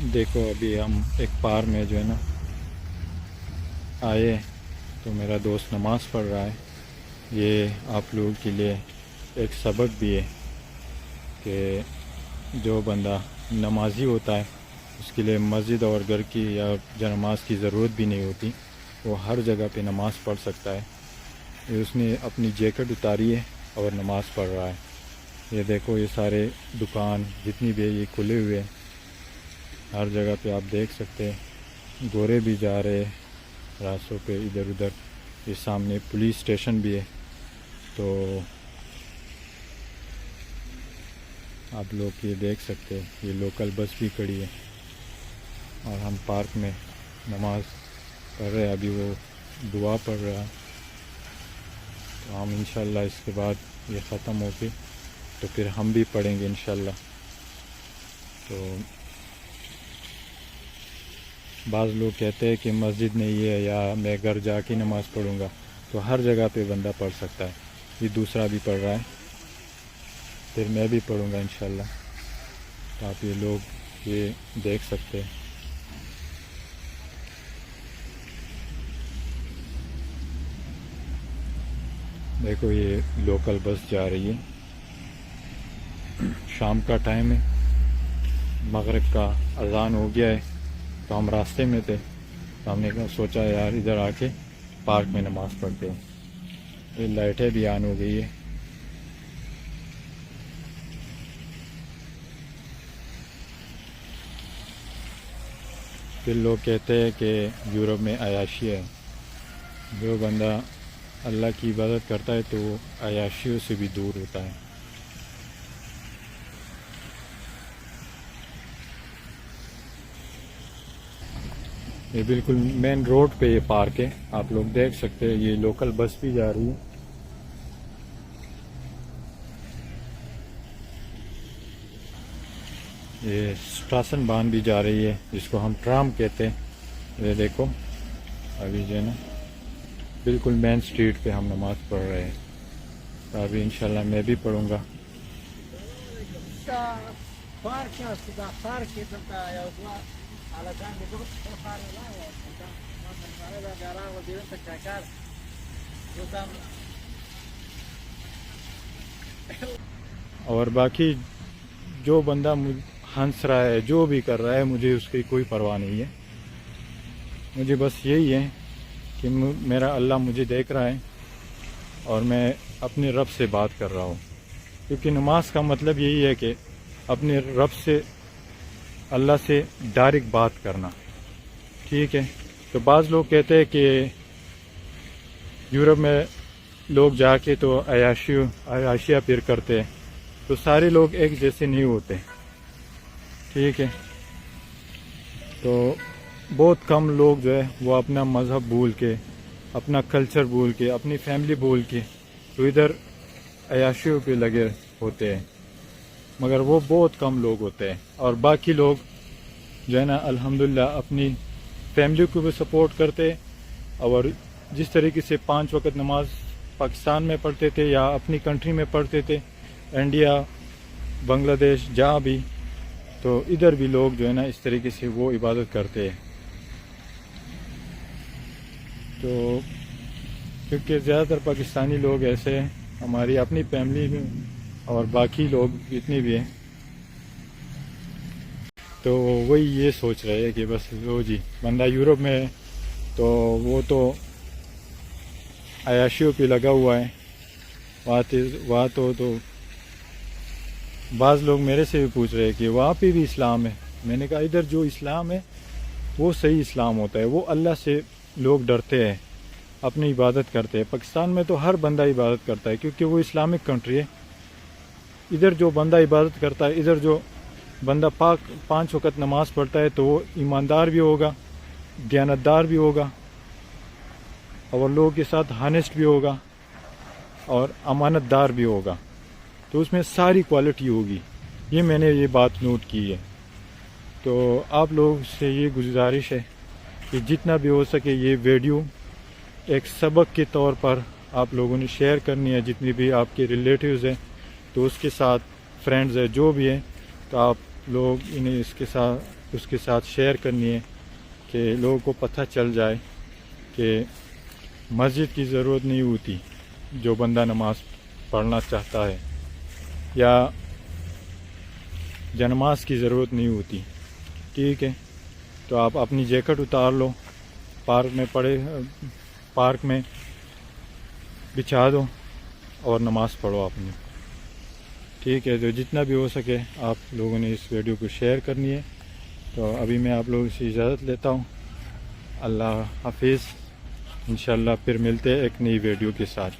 دیکھو ابھی ہم ایک پار میں جو ہے نا آئے تو میرا دوست نماز پڑھ رہا ہے. یہ آپ لوگوں کے لیے ایک سبق بھی ہے کہ جو بندہ نمازی ہوتا ہے اس کے لیے مسجد اور گھر کی یا نماز کی ضرورت بھی نہیں ہوتی. وہ ہر جگہ پہ نماز پڑھ سکتا ہے. یہ اس نے اپنی جیکٹ اتاری ہے اور نماز پڑھ رہا ہے. یہ دیکھو یہ سارے دکان جتنی بھی ہے یہ کھلے ہوئے ہیں. ہر جگہ پہ آپ دیکھ سکتے ہیں گورے بھی جا رہے راستوں پہ ادھر ادھر. یہ سامنے پولیس اسٹیشن بھی ہے تو آپ لوگ یہ دیکھ سکتے ہیں. یہ لوکل بس بھی کھڑی ہے اور ہم پارک میں نماز پڑھ رہے ہیں. ابھی وہ دعا پڑھ رہا ہے تو ہم انشاءاللہ اس کے بعد یہ ختم ہو کے تو پھر ہم بھی پڑھیں گے انشاءاللہ. تو بعض لوگ کہتے ہیں کہ مسجد نہیں ہے یا میں گھر جا کے نماز پڑھوں گا. تو ہر جگہ پہ بندہ پڑھ سکتا ہے. یہ دوسرا بھی پڑھ رہا ہے پھر میں بھی پڑھوں گا انشاءاللہ. تو آپ یہ لوگ یہ دیکھ سکتے ہیں. دیکھو یہ لوکل بس جا رہی ہے. شام کا ٹائم ہے, مغرب کا اذان ہو گیا ہے تو ہم راستے میں تھے تو ہم نے سوچا یار ادھر آ کے پارک میں نماز پڑھتے ہیں. یہ لائٹیں بھی آن ہو گئی ہے. پھر لوگ کہتے ہیں کہ یورپ میں عیاشی ہے. جو بندہ اللہ کی عبادت کرتا ہے تو وہ عیاشیوں سے بھی دور ہوتا ہے. یہ بالکل مین روڈ پہ یہ پارک ہے. آپ لوگ دیکھ سکتے ہیں یہ لوکل بس بھی جا رہی ہے. یہ اسٹیشن بان بھی جا رہی ہے جس کو ہم ٹرام کہتے ہیں. یہ دیکھو ابھی جو ہے نا بالکل مین اسٹریٹ پہ ہم نماز پڑھ رہے ہیں. تو ابھی انشاءاللہ میں بھی پڑھوں گا. اور باقی جو بندہ ہنس رہا ہے جو بھی کر رہا ہے مجھے اس کی کوئی پرواہ نہیں ہے. مجھے بس یہی ہے کہ میرا اللہ مجھے دیکھ رہا ہے اور میں اپنے رب سے بات کر رہا ہوں. کیونکہ نماز کا مطلب یہی ہے کہ اپنے رب سے اللہ سے ڈائریکٹ بات کرنا. ٹھیک ہے. تو بعض لوگ کہتے ہیں کہ یورپ میں لوگ جا کے تو عیاشیاں پھر کرتے ہیں. تو سارے لوگ ایک جیسے نہیں ہوتے. ٹھیک ہے. تو بہت کم لوگ جو ہے وہ اپنا مذہب بھول کے اپنا کلچر بھول کے اپنی فیملی بھول کے تو ادھر عیاشیوں پہ لگے ہوتے ہیں. مگر وہ بہت کم لوگ ہوتے ہیں. اور باقی لوگ جو ہے نا الحمدللہ اپنی فیملی کو بھی سپورٹ کرتے. اور جس طریقے سے 5 وقت نماز پاکستان میں پڑھتے تھے یا اپنی کنٹری میں پڑھتے تھے, انڈیا بنگلہ دیش جہاں بھی, تو ادھر بھی لوگ جو ہے نا اس طریقے سے وہ عبادت کرتے ہیں. تو کیونکہ زیادہ تر پاکستانی لوگ ایسے ہیں, ہماری اپنی فیملی میں اور باقی لوگ جتنے بھی ہیں تو وہی یہ سوچ رہے ہیں کہ بس وہ جی بندہ یورپ میں ہے تو وہ تو عیاشیوں پہ لگا ہوا ہے. وہاں تو بعض لوگ میرے سے بھی پوچھ رہے ہیں کہ وہاں پہ بھی اسلام ہے. میں نے کہا ادھر جو اسلام ہے وہ صحیح اسلام ہوتا ہے. وہ اللہ سے لوگ ڈرتے ہیں, اپنی عبادت کرتے ہیں. پاکستان میں تو ہر بندہ عبادت کرتا ہے کیونکہ وہ اسلامک کنٹری ہے. ادھر جو بندہ عبادت کرتا ہے, ادھر جو بندہ 5 وقت نماز پڑھتا ہے تو وہ ایماندار بھی ہوگا, دیانتدار بھی ہوگا اور لوگوں کے ساتھ ہانیسٹ بھی ہوگا اور امانت دار بھی ہوگا. تو اس میں ساری کوالٹی ہوگی. یہ میں نے یہ بات نوٹ کی ہے. تو آپ لوگ سے یہ گزارش ہے کہ جتنا بھی ہو سکے یہ ویڈیو ایک سبق کے طور پر آپ لوگوں نے شیئر کرنی ہے. جتنی بھی آپ کے ریلیٹیوز ہیں تو اس کے ساتھ فرینڈز ہیں جو بھی ہیں تو آپ لوگ انہیں اس کے ساتھ اس کے ساتھ شیئر کرنی ہے کہ لوگوں کو پتہ چل جائے کہ مسجد کی ضرورت نہیں ہوتی جو بندہ نماز پڑھنا چاہتا ہے، یا جنماز کی ضرورت نہیں ہوتی. ٹھیک ہے، تو آپ اپنی جیکٹ اتار لو، پارک میں بچھا دو اور نماز پڑھو اپنی. ٹھیک ہے، تو جتنا بھی ہو سکے آپ لوگوں نے اس ویڈیو کو شیئر کرنی ہے. تو ابھی میں آپ لوگوں سے اجازت لیتا ہوں. اللہ حافظ. انشاءاللہ پھر ملتے ہیں ایک نئی ویڈیو کے ساتھ.